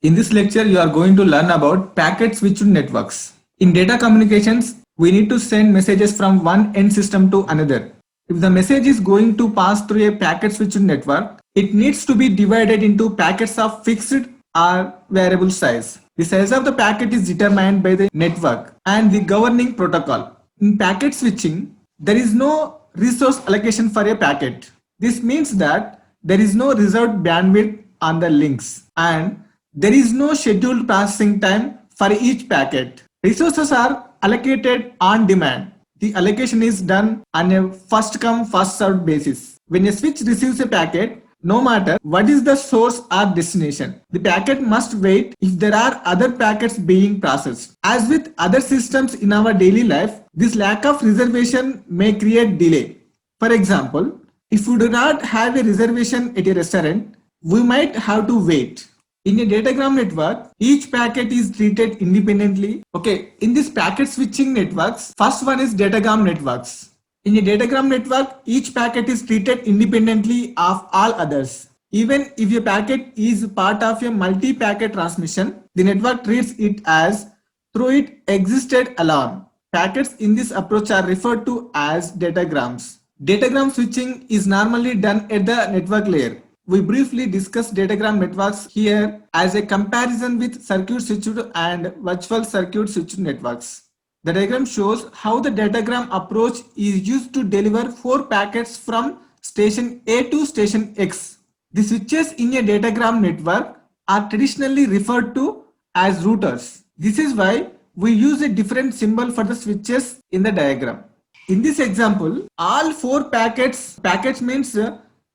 In this lecture, you are going to learn about packet switched networks. In data communications, we need to send messages from one end system to another. If the message is going to pass through a packet switched network, it needs to be divided into packets of fixed or variable size. The size of the packet is determined by the network and the governing protocol. In packet switching, there is no resource allocation for a packet. This means that there is no reserved bandwidth on the links and there is no scheduled processing time for each packet. Resources are allocated on demand. The allocation is done on a first come first served basis. When a switch receives a packet, no matter what is the source or destination, the packet must wait if there are other packets being processed. As with other systems in our daily life, this lack of reservation may create delay. For example, if we do not have a reservation at a restaurant, we might have to wait. In a datagram network, each packet is treated independently. Okay, in this packet switching networks, first one is datagram networks. In a datagram network, each packet is treated independently of all others. Even if a packet is part of a multi-packet transmission, the network treats it as though it existed alone. Packets in this approach are referred to as datagrams. Datagram switching is normally done at the network layer. We briefly discussed datagram networks here as a comparison with circuit switched and virtual circuit switched networks. The diagram shows how the datagram approach is used to deliver 4 packets from station A to station X. The switches in a datagram network are traditionally referred to as routers. This is why we use a different symbol for the switches in the diagram. In this example, all 4 packets means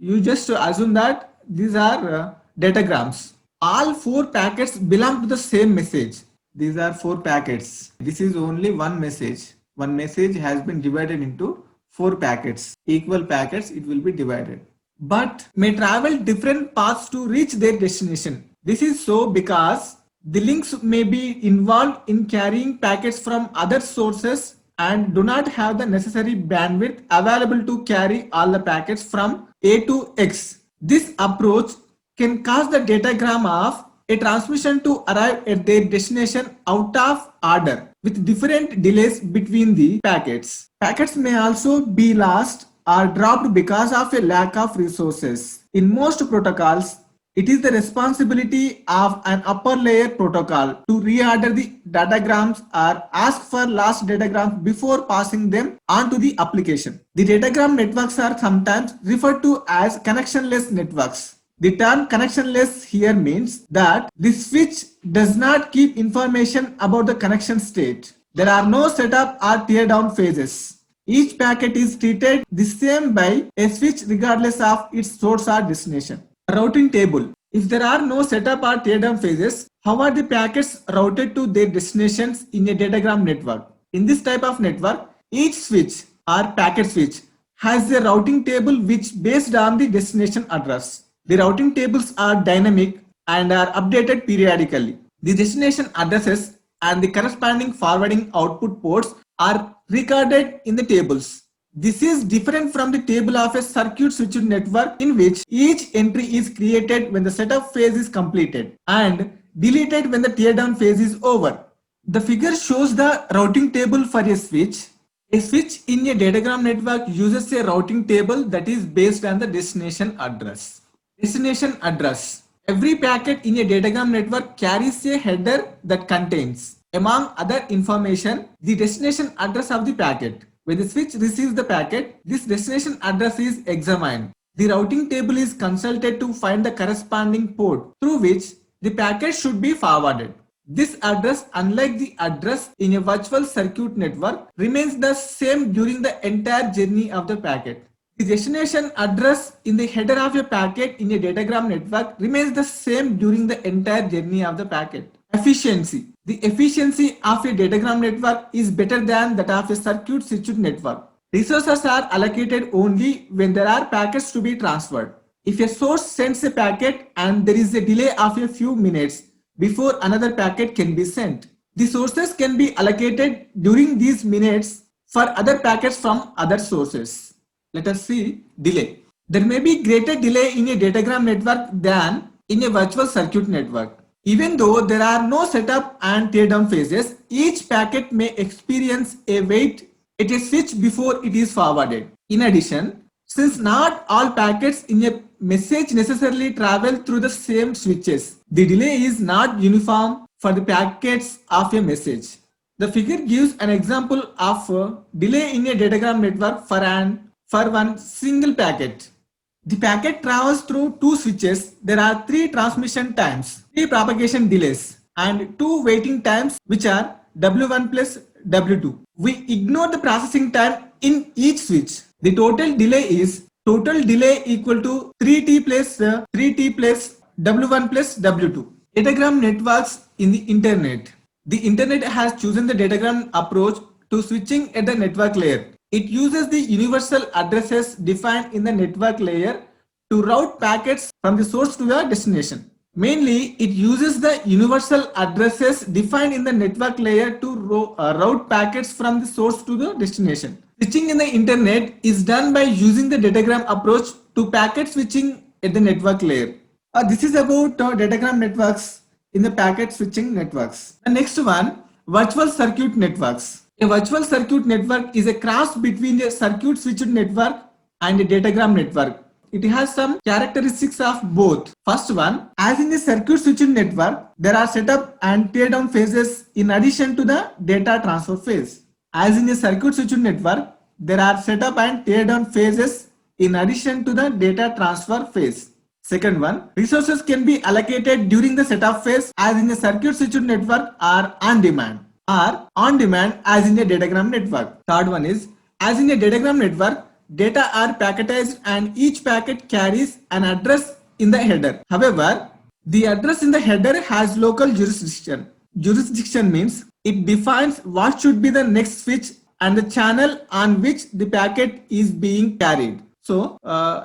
you just assume that these are datagrams. All 4 packets belong to the same message. These are 4 packets. This is only one message. One message has been divided into 4 packets. Equal packets, it will be divided. But may travel different paths to reach their destination. This is so because the links may be involved in carrying packets from other sources and do not have the necessary bandwidth available to carry all the packets from A to X. This approach can cause the datagram of a transmission to arrive at their destination out of order with different delays between the packets. Packets may also be lost or dropped because of a lack of resources. In most protocols, it is the responsibility of an upper layer protocol to reorder the datagrams or ask for lost datagrams before passing them on to the application. The datagram networks are sometimes referred to as connectionless networks. The term connectionless here means that the switch does not keep information about the connection state. There are no setup or teardown phases. Each packet is treated the same by a switch regardless of its source or destination. Routing table. If there are no setup or teardown phases, how are the packets routed to their destinations in a datagram network? In this type of network, each switch or packet switch has a routing table which based on the destination address. The routing tables are dynamic and are updated periodically. The destination addresses and the corresponding forwarding output ports are recorded in the tables. This is different from the table of a circuit switched network in which each entry is created when the setup phase is completed and deleted when the teardown phase is over. The figure shows the routing table for a switch. A switch in a datagram network uses a routing table that is based on the destination address. Destination address. Every packet in a datagram network carries a header that contains, among other information, the destination address of the packet. When the switch receives the packet, this destination address is examined. The routing table is consulted to find the corresponding port through which the packet should be forwarded. This address, unlike the address in a virtual circuit network, remains the same during the entire journey of the packet. The destination address in the header of a packet in a datagram network remains the same during the entire journey of the packet. Efficiency. The efficiency of a datagram network is better than that of a circuit switched network. Resources are allocated only when there are packets to be transferred. If a source sends a packet and there is a delay of a few minutes before another packet can be sent, the sources can be allocated during these minutes for other packets from other sources. Let us see delay. There may be greater delay in a datagram network than in a virtual circuit network. Even though there are no setup and teardown phases, each packet may experience a wait at a switch before it is forwarded. In addition, since not all packets in a message necessarily travel through the same switches, the delay is not uniform for the packets of a message. The figure gives an example of a delay in a datagram network for one single packet. The packet travels through two switches. There are three transmission times, three propagation delays, and two waiting times, which are W1 plus W2. We ignore the processing time in each switch. The total delay equal to 3T plus 3T plus W1 plus W2. Datagram networks in the internet. The internet has chosen the datagram approach to switching at the network layer. It uses the universal addresses defined in the network layer to route packets from the source to the destination. Mainly, it uses the universal addresses defined in the network layer to route packets from the source to the destination. Switching in the internet is done by using the datagram approach to packet switching at the network layer. This is about datagram networks in the packet switching networks. The next one, virtual circuit networks. A virtual circuit network is a cross between a circuit switched network and a datagram network. It has some characteristics of both. First one, as in a circuit switched network, there are setup and teardown phases in addition to the data transfer phase. As in a circuit switched network, there are setup and teardown phases in addition to the data transfer phase. Second one, resources can be allocated during the setup phase as in a circuit switched network or on demand as in a datagram network. Third one is, as in a datagram network, data are packetized and each packet carries an address in the header. However, the address in the header has local jurisdiction. Jurisdiction means it defines what should be the next switch and the channel on which the packet is being carried. So,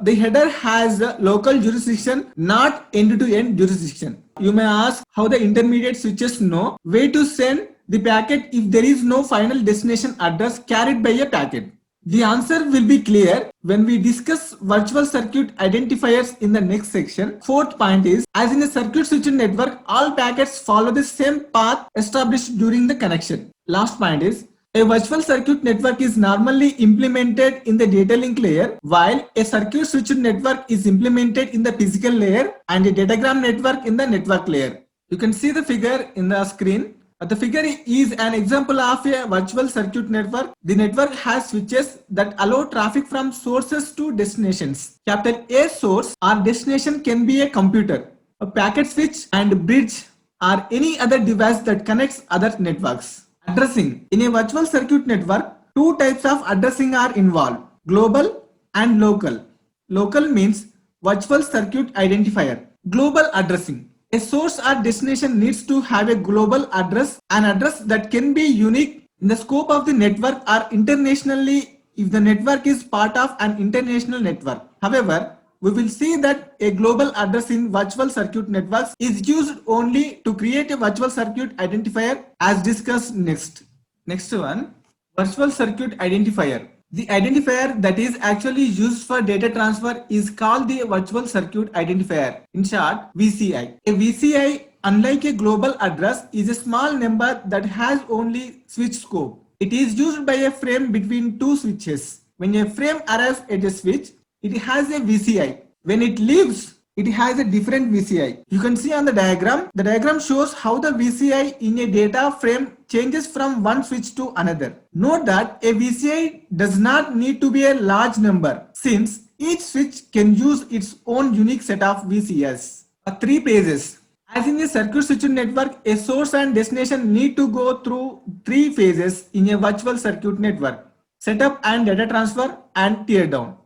the header has local jurisdiction, not end-to-end jurisdiction. You may ask how the intermediate switches know where to send the packet if there is no final destination address carried by a packet. The answer will be clear when we discuss virtual circuit identifiers in the next section. Fourth point is, as in a circuit switched network, all packets follow the same path established during the connection. Last point is, a virtual circuit network is normally implemented in the data link layer, while a circuit switched network is implemented in the physical layer and a datagram network in the network layer. You can see the figure in the screen. The figure is an example of a virtual circuit network. The network has switches that allow traffic from sources to destinations. Capital A source or destination can be a computer, a packet switch and bridge, or any other device that connects other networks. Addressing. In a virtual circuit network, two types of addressing are involved, global and local. Local means virtual circuit identifier. Global addressing. A source or destination needs to have a global address, an address that can be unique in the scope of the network or internationally if the network is part of an international network. However, we will see that a global address in virtual circuit networks is used only to create a virtual circuit identifier as discussed next. Next one, virtual circuit identifier. The identifier that is actually used for data transfer is called the virtual circuit identifier. In short, VCI. A VCI, unlike a global address, is a small number that has only switch scope. It is used by a frame between two switches. When a frame arrives at a switch, it has a VCI. When it leaves, it has a different VCI. You can see on the diagram. The diagram shows how the VCI in a data frame changes from one switch to another. Note that a VCI does not need to be a large number since each switch can use its own unique set of VCS. Three phases. As in a circuit switched network, a source and destination need to go through three phases in a virtual circuit network: setup and data transfer and teardown.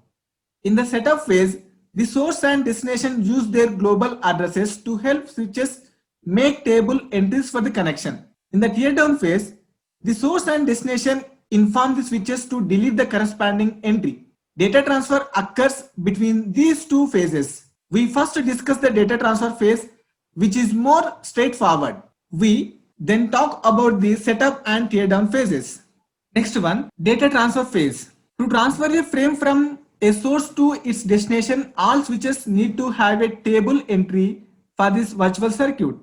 In the setup phase, the source and destination use their global addresses to help switches make table entries for the connection. In the teardown phase, the source and destination inform the switches to delete the corresponding entry. Data transfer occurs between these two phases. We first discuss the data transfer phase, which is more straightforward. We then talk about the setup and teardown phases. Next one, data transfer phase. To transfer a frame from a source to its destination, all switches need to have a table entry for this virtual circuit.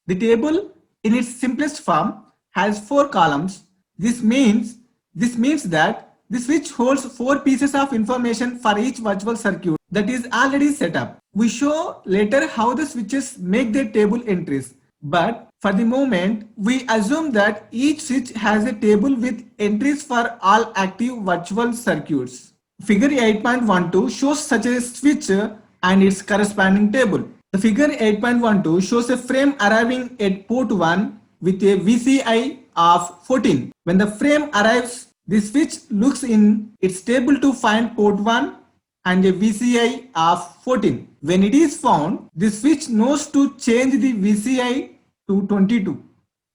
The table in its simplest form has 4 columns. This means that the switch holds 4 pieces of information for each virtual circuit that is already set up. We show later how the switches make their table entries, but for the moment we assume that each switch has a table with entries for all active virtual circuits. Figure 8.12 shows such a switch and its corresponding table. The figure 8.12 shows a frame arriving at port 1 with a VCI of 14. When the frame arrives, the switch looks in its table to find port 1 and a VCI of 14. When it is found, the switch knows to change the VCI to 22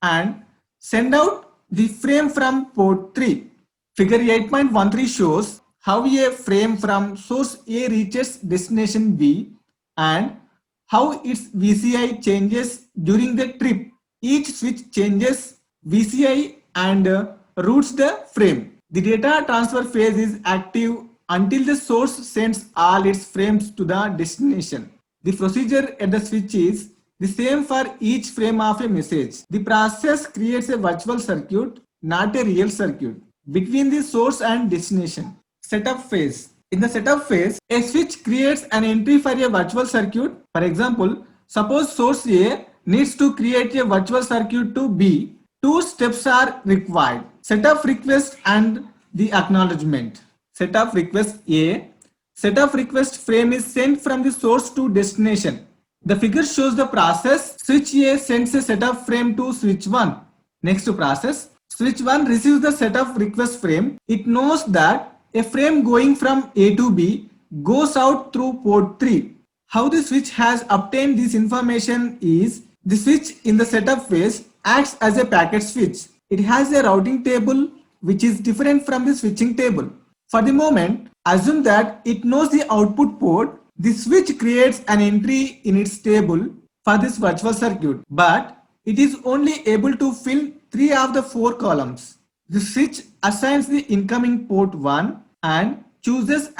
and send out the frame from port 3. Figure 8.13 shows how a frame from source A reaches destination B and how its VCI changes during the trip. Each switch changes VCI and routes the frame. The data transfer phase is active until the source sends all its frames to the destination. The procedure at the switch is the same for each frame of a message. The process creates a virtual circuit, not a real circuit, between the source and destination. Setup phase. In the setup phase, a switch creates an entry for a virtual circuit. For example, suppose source A needs to create a virtual circuit to B. Two steps are required: setup request and the acknowledgement. Setup request A. Setup request frame is sent from the source to destination. The figure shows the process. Switch A sends a setup frame to switch 1. Next process. Switch 1 receives the setup request frame. It knows that a frame going from A to B goes out through port 3. How the switch has obtained this information is the switch in the setup phase acts as a packet switch. It has a routing table which is different from the switching table. For the moment, assume that it knows the output port. The switch creates an entry in its table for this virtual circuit, but it is only able to fill 3 of the 4 columns. The switch assigns the incoming port 1 and chooses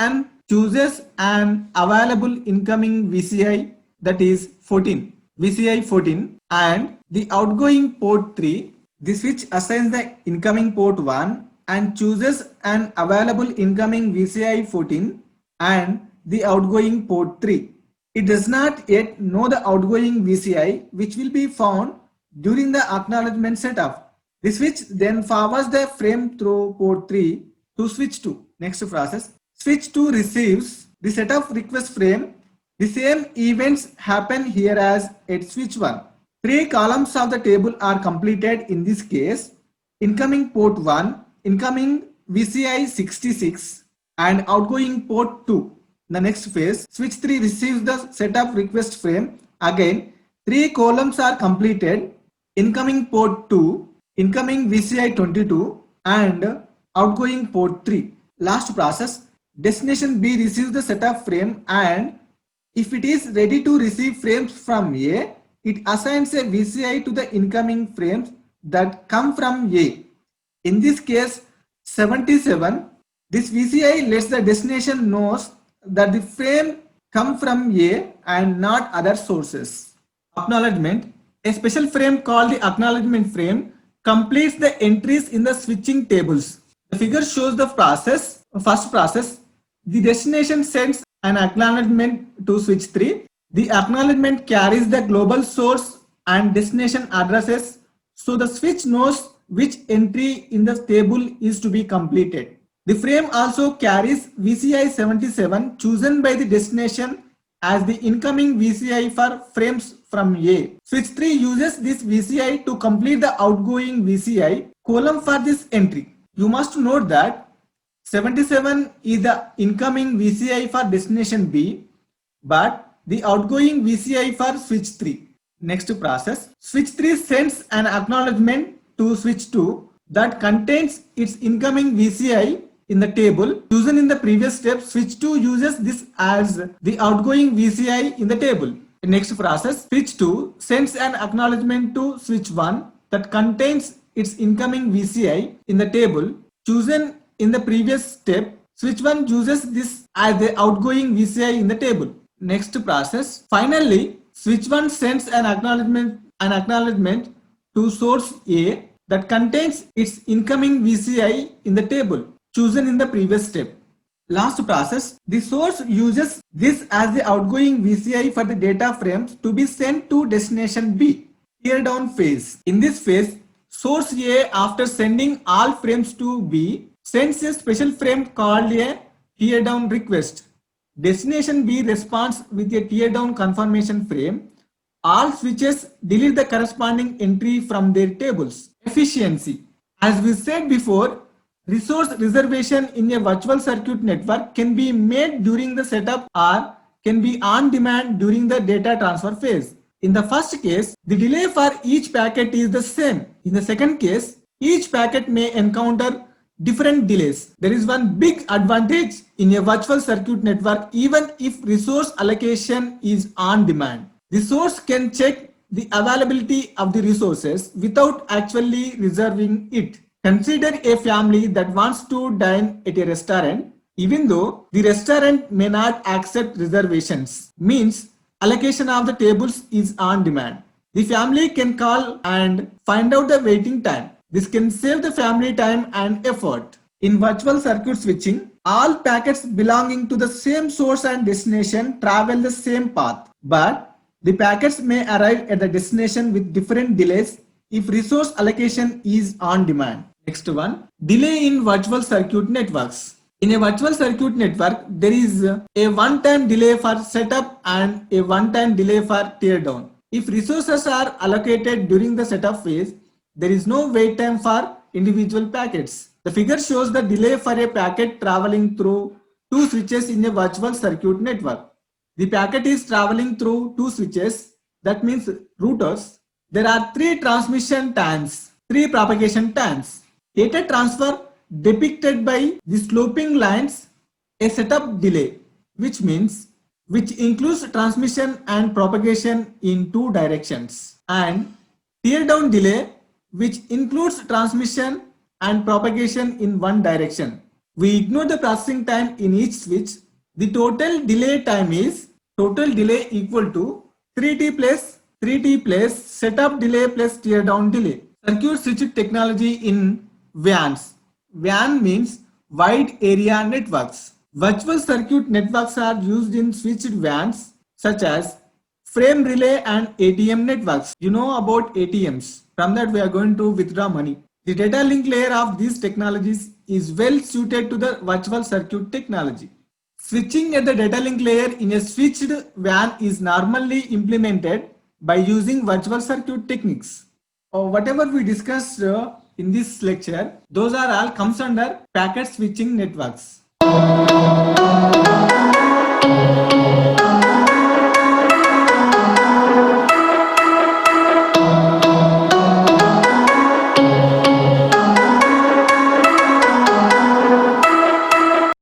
an available incoming VCI, that is 14. VCI 14, and the outgoing port 3. The switch assigns the incoming port 1 and chooses an available incoming VCI 14 and the outgoing port 3. It does not yet know the outgoing VCI, which will be found during the acknowledgement setup. The switch then forwards the frame through port 3 to switch 2. Next process. Switch 2 receives the setup request frame. The same events happen here as at switch 1. 3 columns of the table are completed in this case: incoming port 1, incoming VCI 66 and outgoing port 2. The next phase, switch 3 receives the setup request frame. Again, 3 columns are completed: incoming port 2, incoming VCI 22 and outgoing port 3. Last process, destination B receives the setup frame, and if it is ready to receive frames from A, it assigns a VCI to the incoming frames that come from A. In this case, 77, this VCI lets the destination knows that the frame come from A and not other sources. Acknowledgement. A special frame called the acknowledgement frame completes the entries in the switching tables. The figure shows the process. First process, the destination sends an acknowledgement to switch 3. The acknowledgement carries the global source and destination addresses, so the switch knows which entry in the table is to be completed. The frame also carries VCI 77 chosen by the destination as the incoming VCI for frames from A. Switch 3 uses this VCI to complete the outgoing VCI column for this entry. You must note that 77 is the incoming VCI for destination B, but the outgoing VCI for switch 3. Next process, switch 3 sends an acknowledgement to switch 2 that contains its incoming VCI in the table chosen in the previous step. Switch 2 uses this as the outgoing VCI in the table. Next process, switch 2 sends an acknowledgement to switch 1 that contains its incoming VCI in the table chosen in the previous step. Switch 1 uses this as the outgoing VCI in the table. Next process, finally, switch 1 sends an acknowledgement an acknowledgement to source A that contains its incoming VCI in the table chosen in the previous step. Last process, the source uses this as the outgoing VCI for the data frames to be sent to destination B, tear down phase. In this phase, source A, after sending all frames to B, sends a special frame called a tear down request. Destination B responds with a tear down confirmation frame. All switches delete the corresponding entry from their tables. Efficiency. As we said before, resource reservation in a virtual circuit network can be made during the setup or can be on demand during the data transfer phase. In the first case, the delay for each packet is the same. In the second case, each packet may encounter different delays. There is one big advantage in a virtual circuit network even if resource allocation is on demand. The source can check the availability of the resources without actually reserving it. Consider a family that wants to dine at a restaurant, even though the restaurant may not accept reservations, means allocation of the tables is on demand. The family can call and find out the waiting time. This can save the family time and effort. In virtual circuit switching, all packets belonging to the same source and destination travel the same path, but the packets may arrive at the destination with different delays if resource allocation is on demand. Next one, delay in virtual circuit networks. In a virtual circuit network, there is a one-time delay for setup and a one-time delay for teardown. If resources are allocated during the setup phase, there is no wait time for individual packets. The figure shows the delay for a packet traveling through two switches in a virtual circuit network. The packet is traveling through two switches, that means routers. There are three transmission times, three propagation times. Data transfer depicted by the sloping lines, a setup delay, which includes transmission and propagation in two directions, and tear down delay, which includes transmission and propagation in one direction. We ignore the processing time in each switch. The total delay time is total delay equal to 3t plus setup delay plus tear down delay. Circuit switch technology in WANs. WAN means wide area networks. Virtual circuit networks are used in switched WANs such as frame relay and ATM networks. You know about ATMs. From that we are going to withdraw money. The data link layer of these technologies is well suited to the virtual circuit technology. Switching at the data link layer in a switched WAN is normally implemented by using virtual circuit techniques. Whatever we discussed in this lecture, those are all comes under packet switching networks.